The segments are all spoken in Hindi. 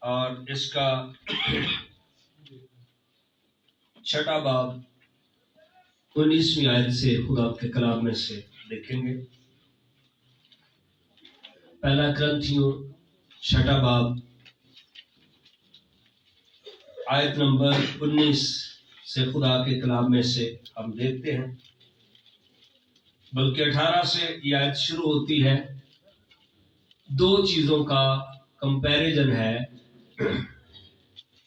और इसका 6 बाब 19वीं आयत से खुदा के कलाम में से देखेंगे। पहला क्रंथियों 6 बाब आयत नंबर 19 से खुदा के कलाम में से हम देखते हैं, बल्कि 18 से यह आयत शुरू होती है। दो चीजों का कंपैरिजन है,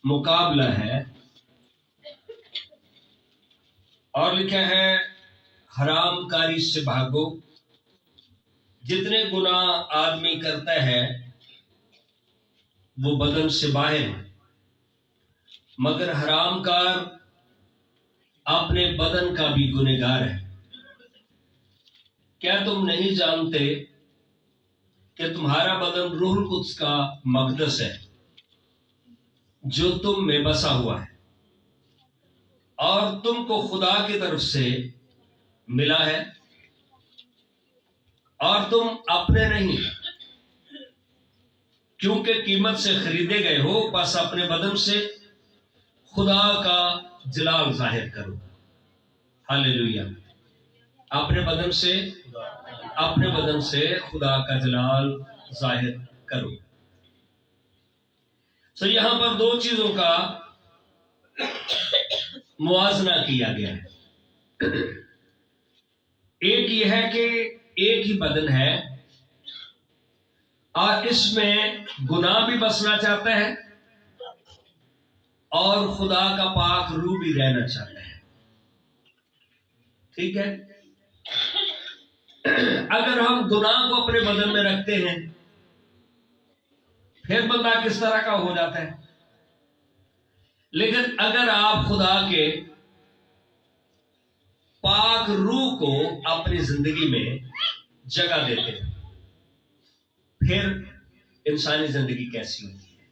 मुकाबला है, और लिखा है हरामकारी से भागो। जितने गुनाह आदमी करता है वो बदन से बाहर है, मगर हरामकार अपने बदन का भी गुनहगार है। क्या तुम नहीं जानते कि तुम्हारा बदन रूहुल कुद्स का मक़दस है जो तुम में बसा हुआ है और तुमको खुदा की तरफ से मिला है, और तुम अपने नहीं क्योंकि कीमत से खरीदे गए हो। बस अपने बदन से खुदा का जलाल जाहिर करो। हालेलुया। अपने बदन से खुदा का जलाल जाहिर करो। तो यहां पर दो चीजों का मुआजना किया गया है। एक यह है कि एक ही बदन है और इसमें गुनाह भी बसना चाहता है और खुदा का पाक रूह भी रहना चाहता है। ठीक है। अगर हम गुनाह को अपने बदन में रखते हैं फिर बंदा किस तरह का हो जाता है। लेकिन अगर आप खुदा के पाक रूह को अपनी जिंदगी में जगह देते हैं फिर इंसानी जिंदगी कैसी होती है।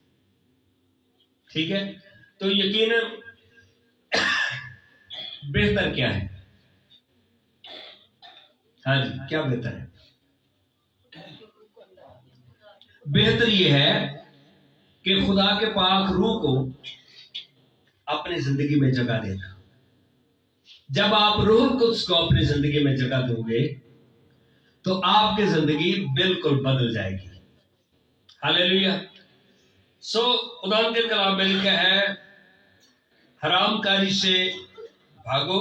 ठीक है। तो यकीनन बेहतर क्या है? हाँ जी, क्या बेहतर है? बेहतर यह है कि खुदा के पाक रूह को अपनी जिंदगी में जगह देना। जब आप रूहुल कुद्स को अपनी जिंदगी में जगह दोगे तो आपकी जिंदगी बिल्कुल बदल जाएगी। हालेलुया। खुदा के कलाम में लिखा है हरामकारी से भागो।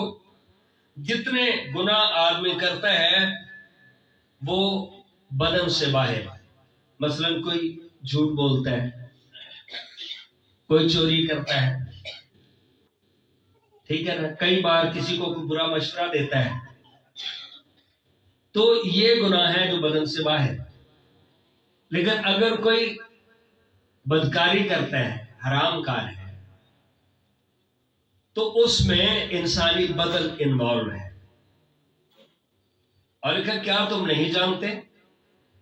जितने गुनाह आदमी करता है वो बदन से बाहर है। मसलन कोई झूठ बोलता है, कोई चोरी करता है, ठीक है ना, कई बार किसी को कोई बुरा मशवरा देता है, तो ये गुनाह है जो बदन से बाहर। लेकिन अगर कोई बदकारी करता है, हरामकार है, तो उसमें इंसानी बदन इन्वॉल्व है। और लिखा क्या तुम नहीं जानते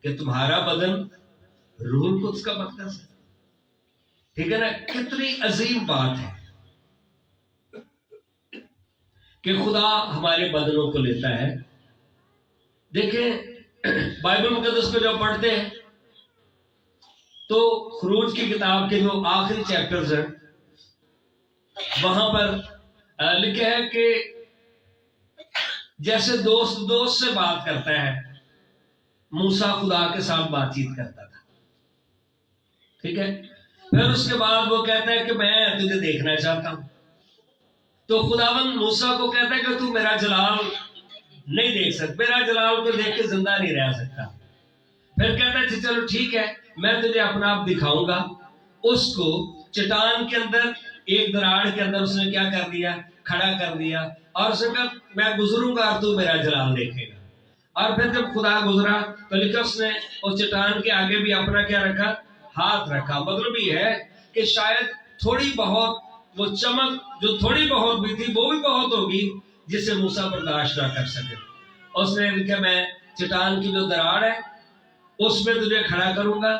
कि तुम्हारा बदन रूहुल कुद्स का मक़दस है। ठीक है ना। कितनी अजीम बात है कि खुदा हमारे बदनों को लेता है। देखें बाइबल मुकद्दस को जब पढ़ते हैं तो खुरूज की किताब के जो आखिरी चैप्टर्स हैं वहां पर लिखा है कि जैसे दोस्त से बात करता है, मूसा खुदा के साथ बातचीत करता था। ठीक है। फिर उसके बाद वो कहता है कि मैं तुझे देखना चाहता हूं। तो खुदावंद मूसा को कहता है कि तू मेरा जलाल नहीं देख सकता, मेरा जलाल को देख के जिंदा नहीं रह सकता। फिर कहता है चलो ठीक है, मैं तुझे अपना आप दिखाऊंगा। उसको चट्टान के अंदर एक दरार के अंदर उसने क्या कर दिया, खड़ा कर दिया, और उसने कहा मैं गुजरूंगा और तू मेरा जलाल देखेगा। और फिर जब खुदा गुजरा तो लिखा उसने उस चट्टान के आगे भी अपना क्या रखा, हाथ रखा। मतलब ये है कि शायद थोड़ी बहुत वो चमक जो थोड़ी बहुत भी थी वो भी बहुत होगी जिसे मूसा बर्दाश्त ना कर सके। उसने लिखा मैं चट्टान की जो दरार है उसमें तुझे खड़ा करूंगा,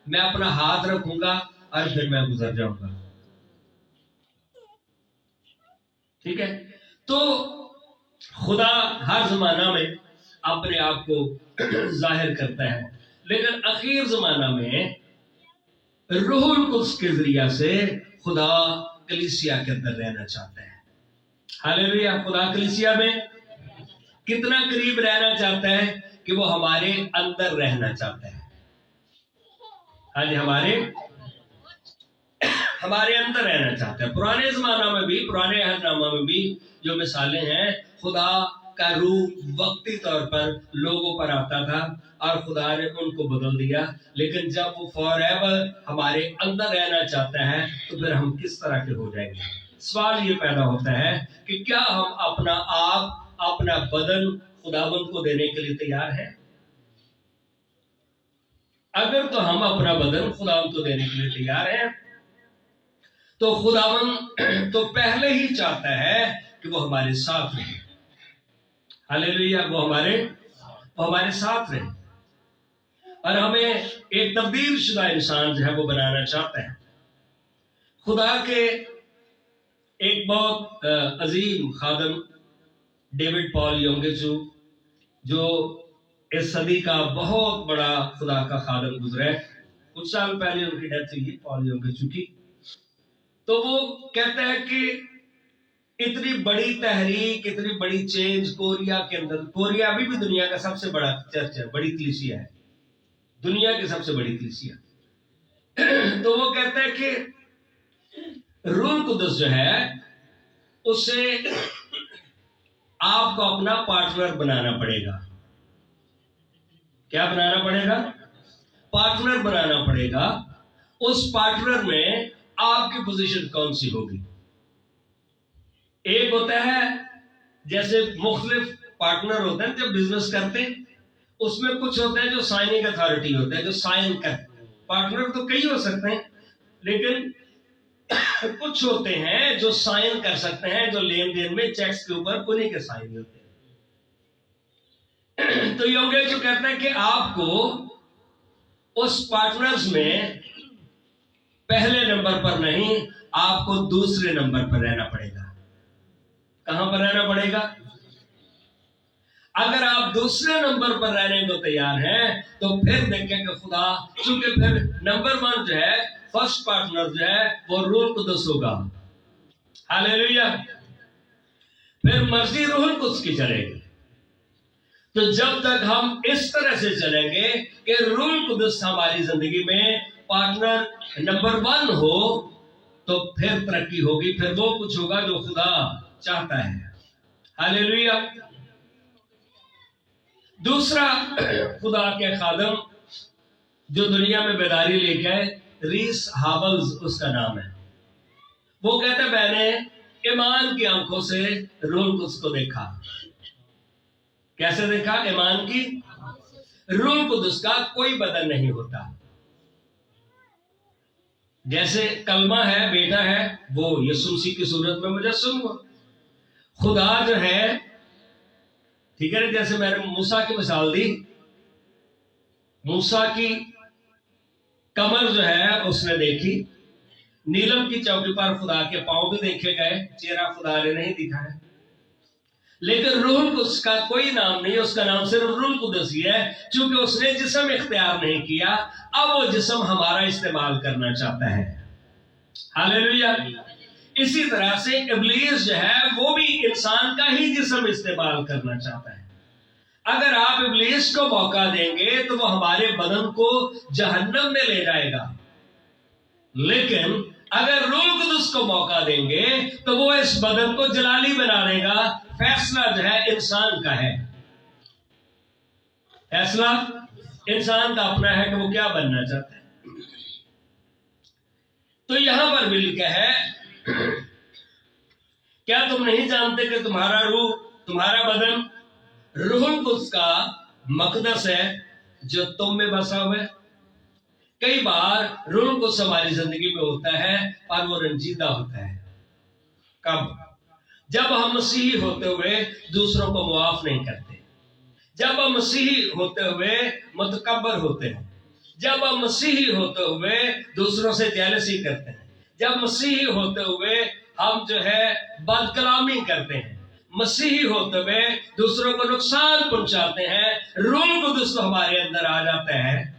मैं अपना हाथ रखूंगा और फिर मैं गुजर जाऊंगा। ठीक है। तो खुदा हर जमाना में अपने आप को जाहिर करता है, लेकिन आखिर जमाना में रूहुल कुद्स के जरिया से खुदा कलीसिया के अंदर रहना चाहता है। हालेलुया। खुदा कलीसिया में कितना करीब रहना चाहता है कि वो हमारे अंदर रहना चाहता है। हाँ जी, हमारे अंदर रहना चाहता है। पुराने जमाना में भी, पुराने अहदनामा में भी जो मिसालें हैं, खुदा का रूह वक्ती तौर पर लोगों पर आता था और खुदा ने उनको बदल दिया। लेकिन जब वो फॉरएवर हमारे अंदर रहना चाहता है तो फिर हम किस तरह के हो जाएंगे? सवाल ये पैदा होता है कि क्या हम अपना आप, अपना बदन खुदावंद को देने के लिए तैयार हैं? अगर तो हम अपना बदन खुदावंद को देने के लिए तैयार हैं तो खुदावंद तो पहले ही चाहता है कि वो हमारे साथ रहे। हालेलुया। वो हमारे साथ रहे और हमें एक तब्दील शुदा इंसान जो है वो बनाना चाहता है। खुदा के एक बहुत अजीम खादम डेविड पॉल योंगेचू, जो इस सदी का बहुत बड़ा खुदा का खादम गुजरा है, कुछ साल पहले उनकी डेथ हुई है पॉल योंगेचू की। तो वो कहता है कि इतनी बड़ी तहरीक, इतनी बड़ी चेंज कोरिया के अंदर, कोरिया अभी भी दुनिया का सबसे बड़ा चर्च है, बड़ी कलीसिया है, दुनिया की सबसे बड़ी कलीसिया। तो वो कहता है कि रूह कुदस जो है उसे आपको अपना पार्टनर बनाना पड़ेगा। क्या बनाना पड़ेगा? पार्टनर बनाना पड़ेगा। उस पार्टनर में आपकी पोजीशन कौन सी होगी? एक होता है, जैसे मुख्तलिफ पार्टनर होते हैं जब बिजनेस करते हैं, उसमें कुछ होते हैं जो साइनिंग अथॉरिटी होते हैं, जो साइन कर। पार्टनर तो कई हो सकते हैं, लेकिन कुछ होते हैं जो साइन कर सकते हैं, जो लेन देन में चेक्स के ऊपर उन्हीं के साइन होते हैं। तो योगेश कहते हैं कि आपको उस पार्टनर्स में पहले नंबर पर नहीं, आपको दूसरे नंबर पर रहना पड़ेगा। कहां पर रहना पड़ेगा? अगर आप दूसरे नंबर पर रहने को तैयार हैं तो फिर देखेंगे खुदा, क्योंकि फिर नंबर 1 जो है, फर्स्ट पार्टनर जो है वो रूहुल कुद्स होगा। हालेलुया। फिर मर्जी रूहुल कुद्स की चलेगी। तो जब तक हम इस तरह से चलेंगे कि रूहुल कुद्स हमारी जिंदगी में पार्टनर नंबर 1 हो, तो फिर तरक्की होगी, फिर वो कुछ होगा जो खुदा चाहता है। हालेलुया। दूसरा खुदा के खादम जो दुनिया में बेदारी लेके आए, रीस हावल्स उसका नाम है। वो कहता है मैंने ईमान की आंखों से रूहुल कुद्स को देखा। कैसे देखा? ईमान की। रूहुल कुद्स का कोई बदन नहीं होता। जैसे कलमा है, बेटा है, वो यीशु मसीह की सूरत में मुजस्सम हुआ। खुदा जो है, ठीक है, जैसे मैंने मूसा की मिसाल दी, मूसा की कमर जो है उसने देखी, नीलम की चौकी पर खुदा के पांव भी देखे गए, चेहरा खुदा ने नहीं दिखाया। लेकिन रूहुल कुद्स का कोई नाम नहीं, उसका नाम सिर्फ रूहुल कुद्स ही है, क्योंकि उसने जिस्म इख्तियार नहीं किया। अब वो जिस्म हमारा इस्तेमाल करना चाहता है। हालेलुया। इसी तरह से इब्लीस जो है वो भी इंसान का ही जिस्म इस्तेमाल करना चाहता है। अगर आप इब्लीस को मौका देंगे तो वो हमारे बदन को जहन्नम में ले जाएगा, लेकिन अगर रूहुल कुद्स को मौका देंगे तो वो इस बदन को जलाली बना देगा। फैसला जो है इंसान का है, फैसला इंसान का अपना है कि वो क्या बनना चाहता है। तो यहां पर भी लिखा है, क्या तुम नहीं जानते कि तुम्हारा रूह, तुम्हारा बदन रूहुल कुद्स का मकदस है जो तुम में बसा हुआ है। कई बार रूहुल कुद्स हमारी जिंदगी में होता है और वो रंजीदा होता है। कब? जब हम मसीही होते हुए दूसरों को मुआफ नहीं करते, जब हम मसीही होते हुए मुतकब्बर होते हैं, जब हम मसीही होते हुए दूसरों से जेलसी करते हैं, जब मसीही होते हुए हम जो है बदकलामी करते हैं, मसीही होते हुए दूसरों को नुकसान पहुंचाते हैं, रूहुल कुद्स तो हमारे अंदर आ जाता है,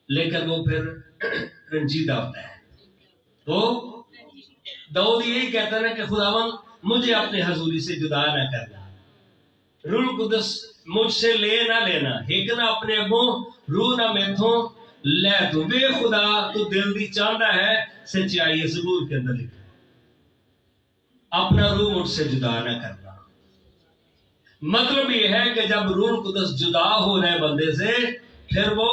लेकिन वो फिर रंजीदा होता है। तो दाऊद यही कहता है ना कि खुदावन मुझे अपने हजूरी से जुदा ना करना, रूह कुदस मुझसे ले ना लेना, हिक ना अपने अगों रूह ना मैथों ले तू, बेखुदा तू दिल दी चाहता है सच्चाई ज़बूर के अंदर लिखा, अपना रूह मुझसे जुदा ना करना। मतलब यह है कि जब रूह कुदस जुदा हो रहे बंदे से, फिर वो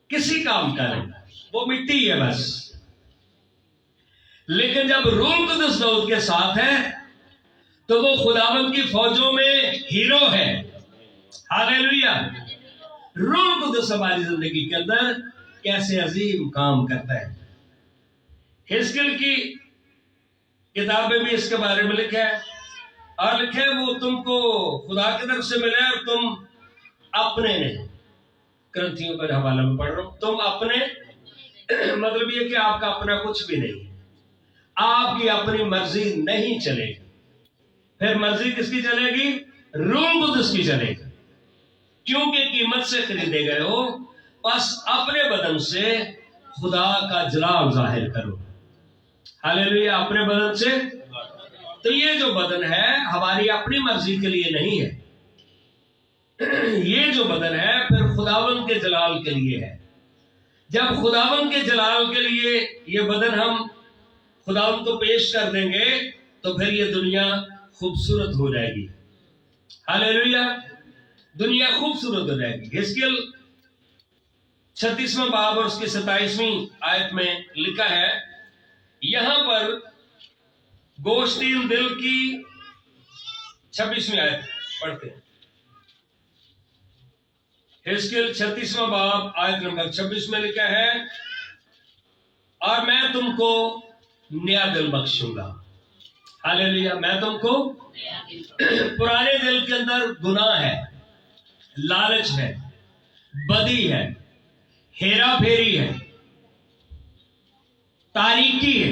किसी काम का नहीं, वो मिट्टी है बस। लेकिन जब रूह कुदस दाऊद के साथ है तो वो खुदावंद की फौजों में हीरो है। हालेलुया। रूह कुदस हमारी जिंदगी के अंदर कैसे अजीम काम करता है। हिजकिय्याह की किताब में भी इसके बारे में लिखा है, और लिखे वो तुमको खुदा की तरफ से मिले और तुम अपने ने, ग्रंथियों का हवाला में पढ़ रहा हूं, तुम अपने मतलब ये कि आपका अपना कुछ भी नहीं, आपकी अपनी मर्जी नहीं चलेगी। फिर मर्जी किसकी चलेगी? रूह कुदस की चलेगी, क्योंकि कीमत से खरीदे गए हो। बस अपने बदन से खुदा का जलाल जाहिर करो। हालेलुया। अपने बदन से, तो ये जो बदन है हमारी अपनी मर्जी के लिए नहीं है, ये जो बदन है फिर खुदावंद के जलाल के लिए है। जब खुदावंद के जलाल के लिए ये बदन हम खुदावंद को पेश कर देंगे तो फिर ये दुनिया खूबसूरत हो जाएगी। हालेलुया। दुनिया खूबसूरत हो जाएगी। हिजकिय्याह 36वां बाब और उसकी 27वीं आयत में लिखा है, यहां पर गोश्तीन दिल की 26वीं आयत पढ़ते हैं। हिजकिय्याह 36वां बाब आयत नंबर 26 में लिखा है, और मैं तुमको नया दिल बख्शूंगा। हालेलुया। मैं तुमको, पुराने दिल के अंदर गुनाह है, लालच है, बदी है, हेरा फेरी है, तारीकी है।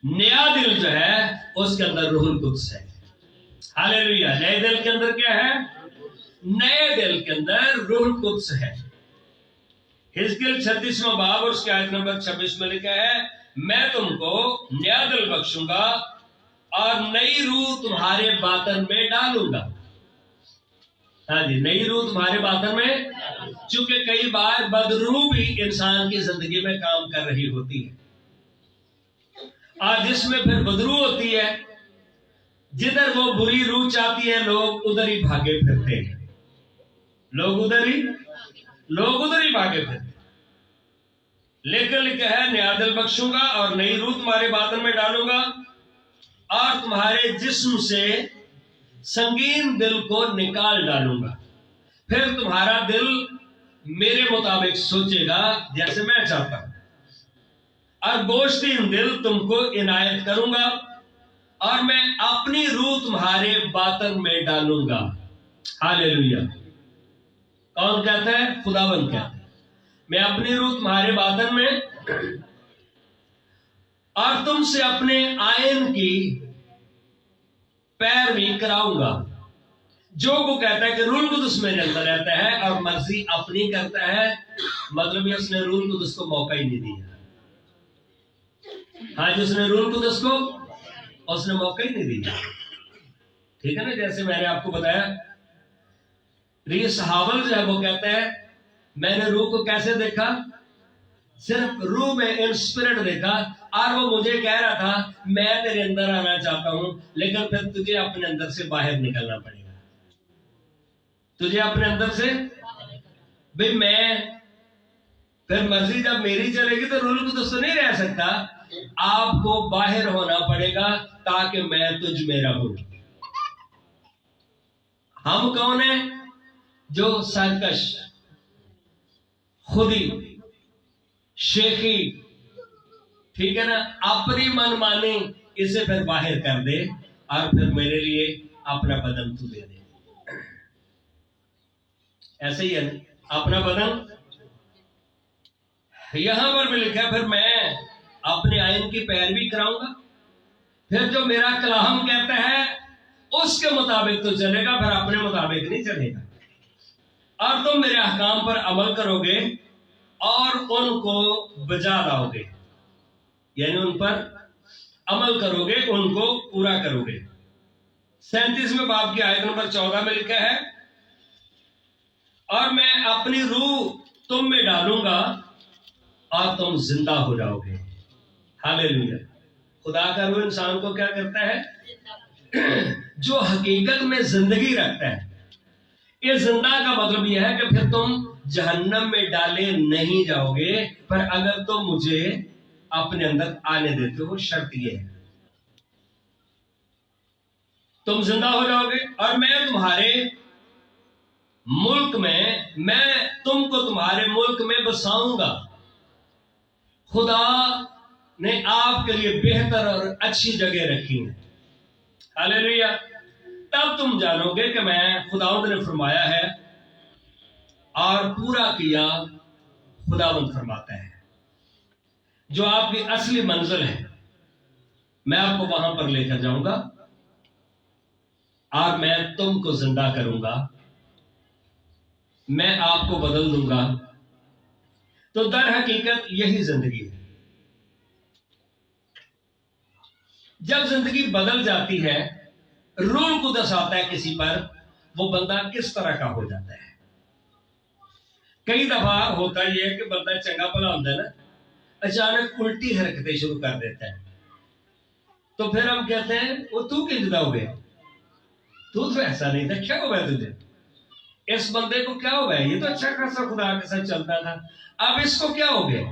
नया दिल जो है उसके अंदर रूहुल कुद्स है। हालेलुया। नए दिल के अंदर क्या है? नए दिल के अंदर रूहुल कुद्स है। हिजकिय्याह 36वां बाब और उसके आयत नंबर 26 में लिखा है, मैं तुमको नया दिल बख्शूंगा और नई रूह तुम्हारे बातन में डालूंगा। हाँ जी, नई रूह तुम्हारे बातन में, क्योंकि कई बार बदरूह भी इंसान की जिंदगी में काम कर रही होती है, और जिसमें फिर बदरूह होती है, जिधर वो बुरी रूह चाहती है लोग उधर ही भागे फिरते हैं, लोग उधर ही भागे फिरते। लेकिन लिखा है, नया दिल बख्शूंगा और नई रूह तुम्हारे बातन में डालूंगा और तुम्हारे जिस्म से संगीन दिल को निकाल डालूंगा, फिर तुम्हारा दिल मेरे मुताबिक सोचेगा जैसे मैं चाहता हूं, और गोश्तीन दिल तुमको इनायत करूंगा और मैं अपनी रूह तुम्हारे बातन में डालूंगा। हालेलुया। कौन कहता है? खुदावंद कहता है, मैं अपनी रूह तुम्हारे बातन में और तुमसे अपने आयन की पैरवी कराऊंगा। जो वो कहता है कि रूह कुदस मेरे अंदर रहता है और मर्जी अपनी करता है, मतलब ये उसने रूह कुदस को मौका ही नहीं दिया। हाँ, जिसने रूह कुदस को उसने मौका ही नहीं दिया। ठीक है ना। जैसे मैंने आपको बताया, रीस हावल जो है वो कहता है, मैंने रूह को कैसे देखा? सिर्फ रूह में इन स्पिरिट देखा, और वो मुझे कह रहा था मैं तेरे अंदर आना चाहता हूं, लेकिन फिर तुझे अपने अंदर से बाहर निकलना पड़ेगा। तुझे अपने अंदर से भाई, मैं फिर मर्जी जब मेरी चलेगी तो रूह को तो नहीं रह सकता, आपको बाहर होना पड़ेगा ताकि मैं तुझ में रहूं। हम कौन है? जो सरकश, खुदी, शेखी, ठीक है ना, अपनी मनमानी, इसे फिर बाहर कर दे और फिर मेरे लिए अपना बदन तू दे दे। ऐसे ही है ना, अपना बदन। यहां पर भी लिखा है, फिर मैं अपने आयन की पैरवी कराऊंगा, फिर जो मेरा कलाम कहता है उसके मुताबिक तो चलेगा, फिर अपने मुताबिक नहीं चलेगा। और तुम मेरे अहकाम पर अमल करोगे उनको बजा लाओगे, यानी उन पर अमल करोगे, उनको पूरा करोगे। 37वें बाब की आयत नंबर 14 में लिखा है, और मैं अपनी रूह तुम में डालूंगा और तुम जिंदा हो जाओगे। हालेलुया। खुदा का रूह इंसान को क्या करता है? जो हकीकत में जिंदगी रखता है। ये जिंदा का मतलब यह है कि फिर तुम जहन्नम में डाले नहीं जाओगे, पर अगर तुम मुझे अपने अंदर आने देते हो, शर्त यह है तुम जिंदा हो जाओगे और मैं तुम्हारे मुल्क में, मैं तुमको तुम्हारे मुल्क में बसाऊंगा। खुदा ने आपके लिए बेहतर और अच्छी जगह रखी है। हालेलुया। तब तुम जानोगे कि मैं खुदावंद ने फरमाया है और पूरा किया खुदावंद फरमाता है। जो आपकी असली मंजिल है, मैं आपको वहां पर लेकर जाऊंगा और मैं तुमको जिंदा करूंगा, मैं आपको बदल दूंगा। तो दर हकीकत यही जिंदगी है। जब जिंदगी बदल जाती है, रूह कुदस आता है किसी पर, वो बंदा किस तरह का हो जाता है। कई दफा होता यह है कि बंदा चंगा भला होता है ना, अचानक उल्टी हरकतें शुरू कर देता है। तो फिर हम कहते हैं वो तू क्यों जुदा हो गया, तू तो ऐसा नहीं था, क्या हुआ तुझे? इस बंदे को क्या हो गया? ये तो अच्छा खासा खुदा के साथ चलता था, अब इसको क्या हो गया?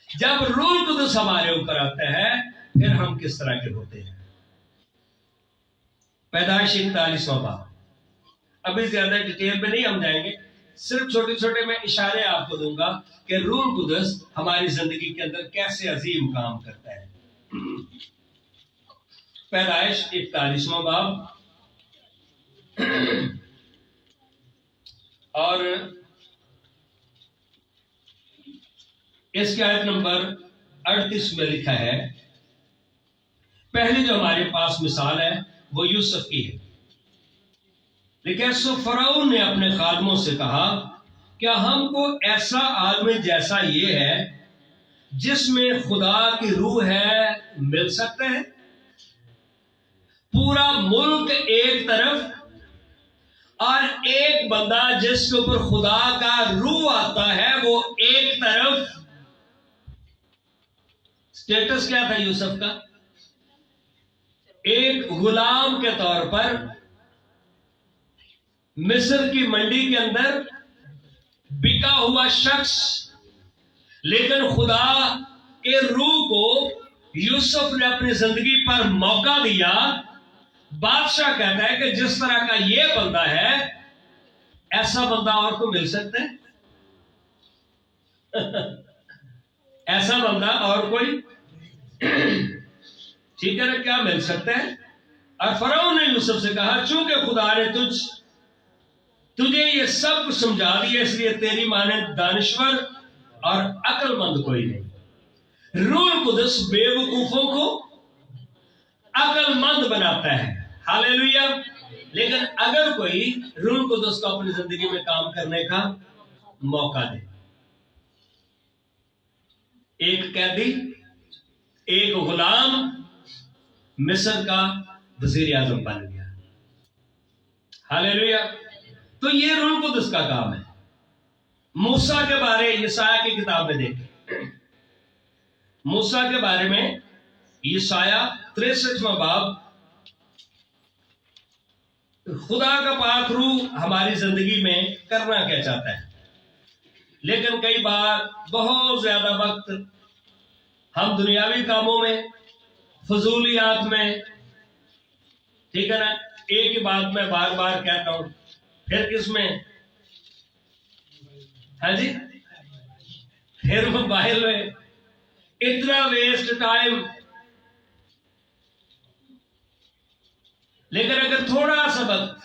जब रूह कुदस हमारे ऊपर आता है, फिर हम किस तरह के होते हैं। पैदाइश 41वां बाब। अभी ज्यादा डिटेल में नहीं हम जाएंगे, सिर्फ छोटे छोटे मैं इशारे आपको दूंगा कि रूह कुदस हमारी जिंदगी के अंदर कैसे अजीम काम करता है। पैदाइश 41वां बाब और इसकी आयत नंबर 38 में लिखा है। पहली जो हमारे पास मिसाल है वो यूसुफ की है। लेकिन सो फराउन ने अपने खादमों से कहा, क्या हमको ऐसा आदमी जैसा ये है जिसमें खुदा की रूह है मिल सकते हैं? पूरा मुल्क एक तरफ और एक बंदा जिसके ऊपर खुदा का रूह आता है वो एक तरफ। स्टेटस क्या था यूसुफ का? एक गुलाम के तौर पर मिस्र की मंडी के अंदर बिका हुआ शख्स। लेकिन खुदा के रूह को यूसुफ ने अपनी जिंदगी पर मौका दिया। बादशाह कहता है कि जिस तरह का ये बंदा है, ऐसा बंदा और को मिल सकता है? ऐसा बंदा और कोई ठीक है ना, क्या मिल सकता है? और फराउन ने यूसुफ से कहा, चूंकि खुदा ने तुझे ये सब कुछ समझा दिया, इसलिए तेरी माने दानिश्वर और अक्लमंद कोई नहीं। रूह कुदस बेवकूफों को अक्लमंद बनाता है। हालेलुया। लेकिन अगर कोई रूह कुदस को अपनी जिंदगी में काम करने का मौका दे, एक कैदी, एक गुलाम मिस्र का वजीर आजम बन गया। हालेलुया। तो ये रूह कुदस का काम है। मूसा के बारे यशाया की किताब में देखें। मूसा के बारे में यशाया 63वां बाब। खुदा का पाक रूह हमारी जिंदगी में करना क्या चाहता है, लेकिन कई बार बहुत ज्यादा वक्त हम दुनियावी कामों में, फजूलियात में, ठीक है ना, एक ही बात मैं बार बार कहता हूं, फिर किसमें? हाँ जी, फिर मोबाइल में इतना वेस्ट टाइम। लेकिन अगर थोड़ा सा वक्त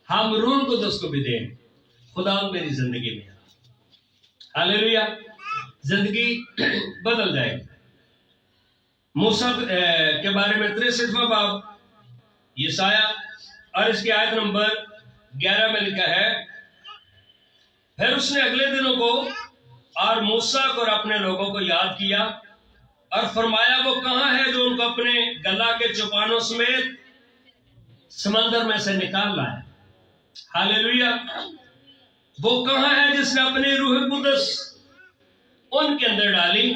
हम रूह कुदस को भी दें, खुदा मेरी जिंदगी में, हालेलुया, जिंदगी बदल जाएगी। मूसा के बारे में 63वां बाब यशाया और इसकी आयत नंबर 11 में लिखा है, फिर उसने अगले दिनों को और मूसा को और अपने लोगों को याद किया और फरमाया वो कहाँ है जो उनको अपने गला के चौपानों समेत समंदर में से निकाल लाया। हालेलुया। वो कहाँ है जिसने अपनी रूह कुदस उनके अंदर डाली,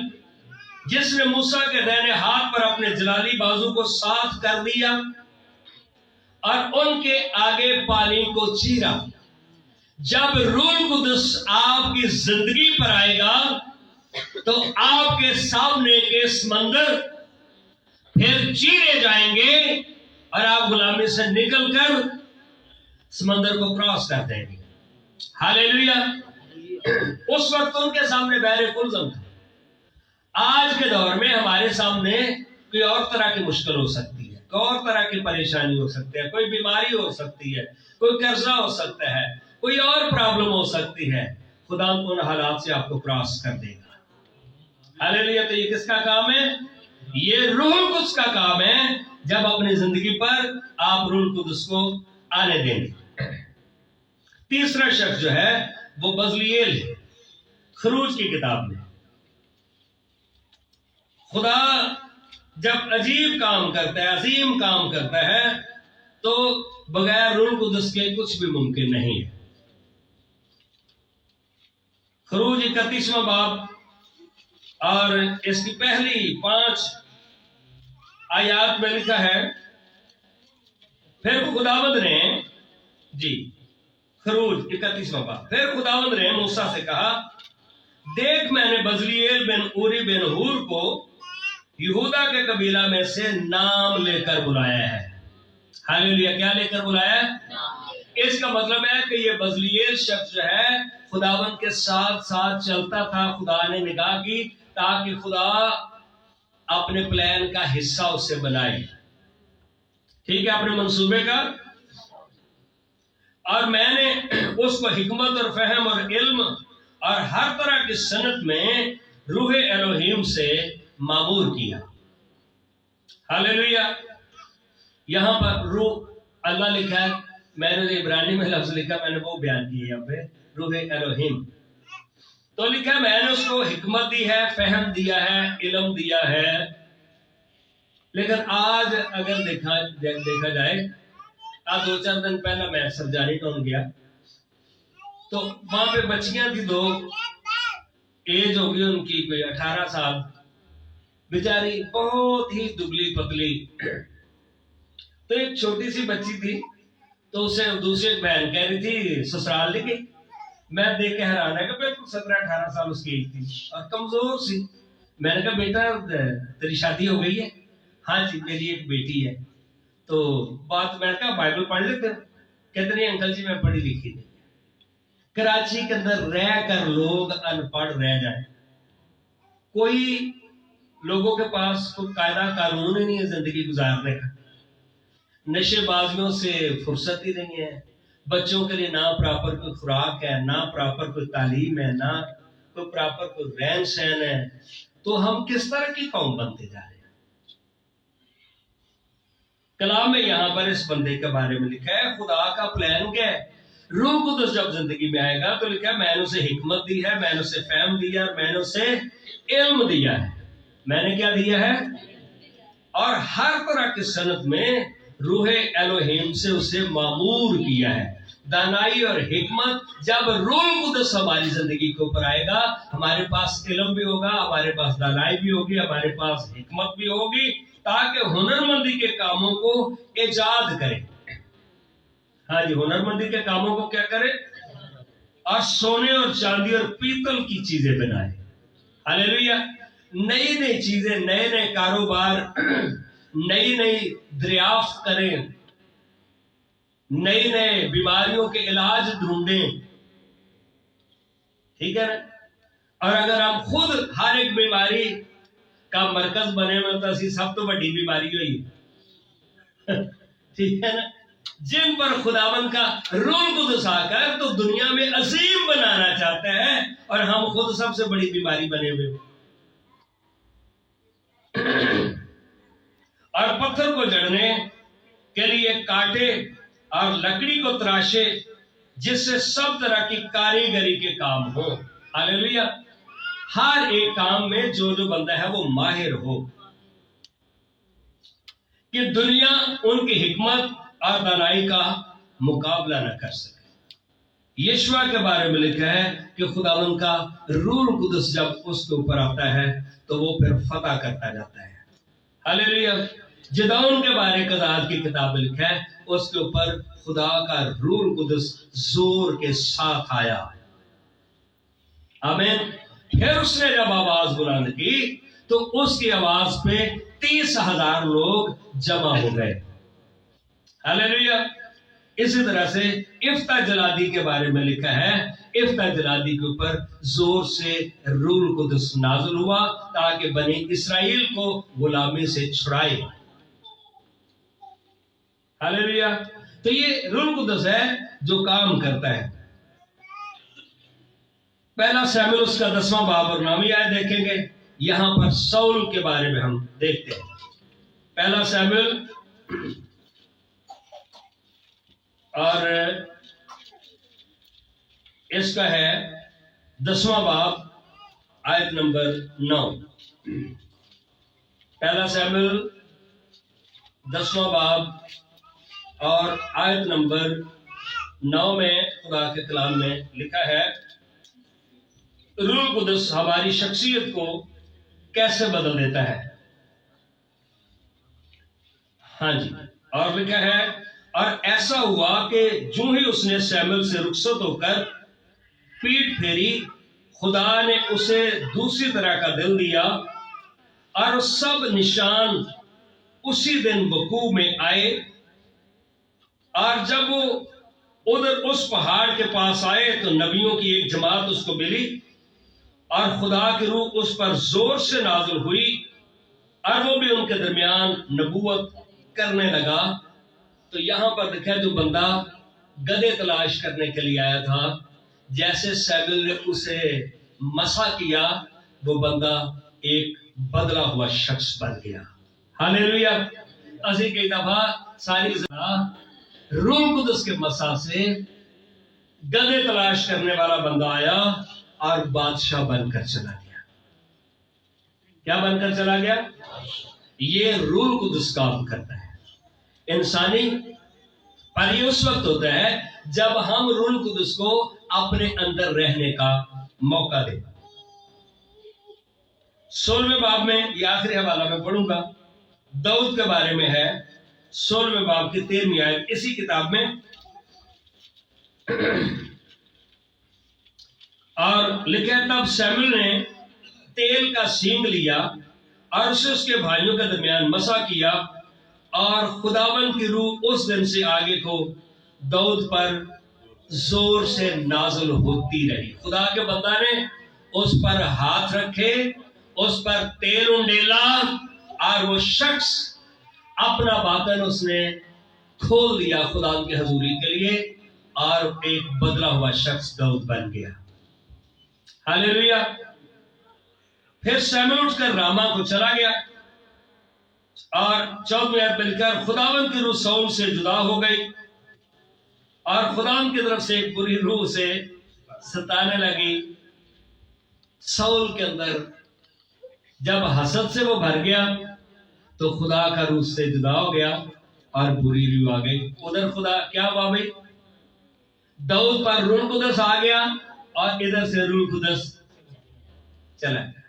जिसने मूसा के दाहिने हाथ पर अपने जलाली बाजू को साफ कर दिया और उनके आगे पानी को चीरा। जब रूह कुदस आपकी जिंदगी पर आएगा तो आपके सामने के समंदर फिर चीरे जाएंगे और आप गुलामी से निकलकर समंदर को क्रॉस कर देंगे। हालेलुया। उस वक्त उनके सामने बहरे कुलजम था। आज के दौर में हमारे सामने कोई और तरह की मुश्किल हो सकती है, कोई और तरह की परेशानी हो सकती है, कोई बीमारी हो सकती है, कोई कर्जा हो सकता है, कोई और प्रॉब्लम हो सकती है। खुदा उन हालात से आपको क्रॉस कर देगा। हालेलुया। तो ये किसका काम है? ये रूह कुदस का काम है। जब अपनी जिंदगी पर आप रूह कुदस को आने देंगे। तीसरा शख्स जो है वो बजलीएल है। खरूज की किताब में खुदा जब अजीब काम करता है, अजीम काम करता है, तो बगैर रूह कुदस के कुछ भी मुमकिन नहीं है। खरूज 31वां बाब और इसकी पहली 5 आयात में लिखा है, फिर खुदावंद ने खरूज 31वां बाब, फिर खुदावंद ने मूसा से कहा, देख मैंने बजलीएल बिन ऊरी बिन हूर को यहूदा के कबीला में से नाम लेकर बुलाया है। हालेलुया। क्या लेकर बुलाया है? इसका मतलब है कि ये बजलीएल शख्स जो है खुदावंद के साथ साथ चलता था। खुदा ने निगाह की ताकि खुदा अपने प्लान का हिस्सा उससे बनाए। ठीक है, अपने मंसूबे का। और मैंने उसको हिकमत और फहम और इल्म और हर तरह की सनत में रूह एलोहीम से मामूर किया। हालेलुया। यहां पर रूह अल्लाह लिखा है, मैंने इब्रानी में लफ्ज लिखा, मैंने वो बयान किया यहाँ पे रूह एलोहीम। तो लिखा मैंने उसको हिकमत दी है, फहम दिया है, इल्म दिया है। लेकिन आज अगर देखा जाए, आज 2-4 दिन पहला मैं सरजारी टाउन गया तो वहां पे बच्चियां थी, 2 एज होगी उनकी कोई 18 साल, बेचारी बहुत ही दुबली पतली। तो एक छोटी सी बच्ची थी, तो उसे दूसरी बहन कह रही थी ससुराल लेके। मैं देख के हैरान है कि बिल्कुल 17-18 साल उसकी एज थी और कमजोर सी। मैंने कहा बेटा तेरी शादी हो गई है? हाँ जी मेरी एक बेटी है। तो बात, मैंने कहा बाइबल पढ़ लेते हो? कहते नहीं अंकल जी मैं पढ़ी लिखी नहीं। कराची के अंदर रह कर लोग अनपढ़ रह जाए, कोई लोगों के पास कोई कायदा कानून ही नहीं है जिंदगी गुजारने का, नशेबाजियों से फुर्सत ही नहीं है, बच्चों के लिए ना प्रॉपर कोई खुराक है, ना प्रॉपर कोई तालीम है, ना कोई प्रॉपर कोई रहन सहन है, तो हम किस तरह की कौम बनते जा रहे हैं। कलाम में यहां पर इस बंदे के बारे में लिखा है, खुदा का प्लान क्या है? रूह कुदस जब जिंदगी में आएगा तो लिखा है मैंने उसे हिकमत दी है, मैंने उसे फहम दिया, मैंने उसे इल्म दिया है। मैंने क्या दिया है? और हर तरह की सनत में रूह एलोहीम से उसे मामूर किया है। दानाई और हिकमत, जब रूह कुदस हमारी जिंदगी के ऊपर आएगा, हमारे पास इल्म भी होगा, हमारे पास दानाई भी होगी, हमारे पास हिकमत भी होगी, ताकि हुनरमंदी के कामों को इजाद करें। हाँ जी, हुनरमंदी के कामों को क्या करे? और सोने और चांदी और पीतल की चीजें बनाए। हालेलुया। नई नई चीजें, नए नए कारोबार, नई नई दरियाफ्त करें, नई नए बीमारियों के इलाज ढूंढें। ठीक है ना? और अगर हम खुद हर एक बीमारी का मरकज बने में तो असी सब तो बड़ी बीमारी हुई। ठीक है ना? जिन पर खुदावंद का रूह कुदस आकर तो दुनिया में अजीम बनाना चाहता है और हम खुद सबसे बड़ी बीमारी बने हुए। और पत्थर को जड़ने के लिए काटे और लकड़ी को तराशे, जिससे सब तरह की कारीगरी के काम हो। हालेलुया। हर एक काम में जो जो बंदा है वो माहिर हो, कि दुनिया उनकी हिकमत और दानाई का मुकाबला न कर सके। यीशुआ के बारे में लिखा है कि खुदावंद का रूह कुदस जब उसके ऊपर आता है तो वो फिर फतह करता जाता है। हालेलुया। जिदौन के बारे कदात की किताब में लिखा है, उसके ऊपर खुदा का रूह कुदस जोर के साथ आया। आमीन। फिर उसने जब आवाज बुलंद की तो उसकी आवाज पे 30,000 लोग जमा हो गए। हालेलुया। इसी तरह से इफ्ता जलादी के बारे में लिखा है, इफ्ता जलादी के ऊपर जोर से रूह कुदस नाज़िल हुआ ताकि बनी इस्राएल को गुलामी से छुड़ाए। हालेलुया। तो ये रूह कुदस है जो काम करता है। पहला शमूएल उसका 10वां बाब और 9वीं आयत देखेंगे। यहां पर शाऊल के बारे में हम देखते हैं। पहला शमूएल और इसका है 10वां बाब आयत नंबर 9। पहला शमूएल 10वां बाब और आयत नंबर 9 में खुदा के कलाम में लिखा है, रूह कुदस हमारी शख्सियत को कैसे बदल देता है। हाँ जी। और लिखा है, और ऐसा हुआ कि जो ही उसने शमूएल से रुखसत होकर पीठ फेरी, खुदा ने उसे दूसरी तरह का दिल दिया और सब निशान उसी दिन वकूअ में आए। और जब वो उधर उस पहाड़ के पास आए तो नबियों की एक जमात उसको मिली और खुदा की रूह उस पर जोर से नाज़िल हुई और वो भी उनके दरमियान नबूवत करने लगा। तो यहां पर लिखा, जो बंदा गधे तलाश करने के लिए आया था, जैसे शमूएल ने उसे मसा किया, वो बंदा एक बदला हुआ शख्स बन गया। हालेलुया। असि कई दफा सारी रूह कुदस के मसा से गधे तलाश करने वाला बंदा आया और बादशाह बनकर चला गया। क्या बनकर चला गया? ये रूह कुदस काम करता है इंसानी। पर ये उस वक्त होता है जब हम रूह कुदस को अपने अंदर रहने का मौका दें। 16वें बाब में, ये आखिरी हवाला में पढ़ूंगा, दाऊद के बारे में है। 16वें बाब की 13वीं आयत इसी किताब में। और लिखा है, तब शमूएल ने तेल का सींग लिया और उसे उसके भाइयों के दरमियान मसा किया और खुदावंद की रूह उस दिन से आगे को दाऊद पर जोर से नाज़िल होती रही। खुदा के बंदा ने उस पर हाथ रखे, उस पर तेल उंडेला और वो शख्स अपना बातन उसने खोल दिया खुदा की हजूरी के लिए और एक बदला हुआ शख्स दाऊद बन गया। हालेलुया। फिर शमूएल उठकर रामा को चला गया और 14वीं आयत में लिखा, खुदावंद की रूह शाऊल से जुदा हो गई और खुदावंद की तरफ से एक बुरी रूह से सताने लगी। शाऊल के अंदर जब हसद से वो भर गया तो खुदा का रूह से जुदा हो गया और बुरी रूह आ गई। उधर खुदा क्या हुआ भाई? दाऊद पर रूह कुदस आ गया और इधर से रूह कुदस चला गया।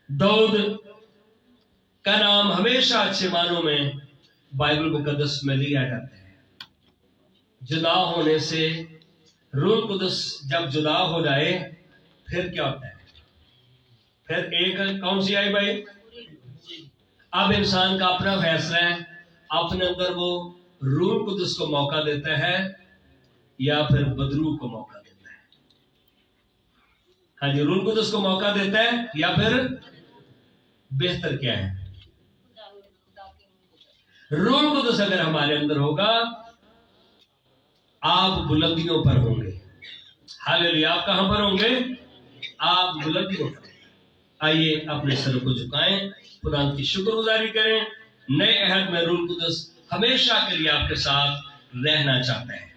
दाऊद का नाम हमेशा अच्छे मानों में बाइबल मुकद्दस में लिया जाता है। जुदा होने से रूह कुदस जब जुदा हो जाए फिर क्या होता है? फिर एक कौन सी आई भाई? अब इंसान का अपना फैसला है, अपने अंदर वो रूह कुदस को मौका देता है या फिर बदरूह को मौका देता है। हाँ जी, रूह कुदस को मौका देता है या फिर बेहतर क्या है? रूह कुदस अगर हमारे अंदर होगा, आप बुलंदियों पर होंगे। हालेलुया। आप कहां पर होंगे? आप बुलंदियों पर। आइए अपने सर को झुकाएं, खुदा की शुक्रगुजारी करें। नए अहद में रूह कुदस हमेशा के लिए आपके साथ रहना चाहते हैं।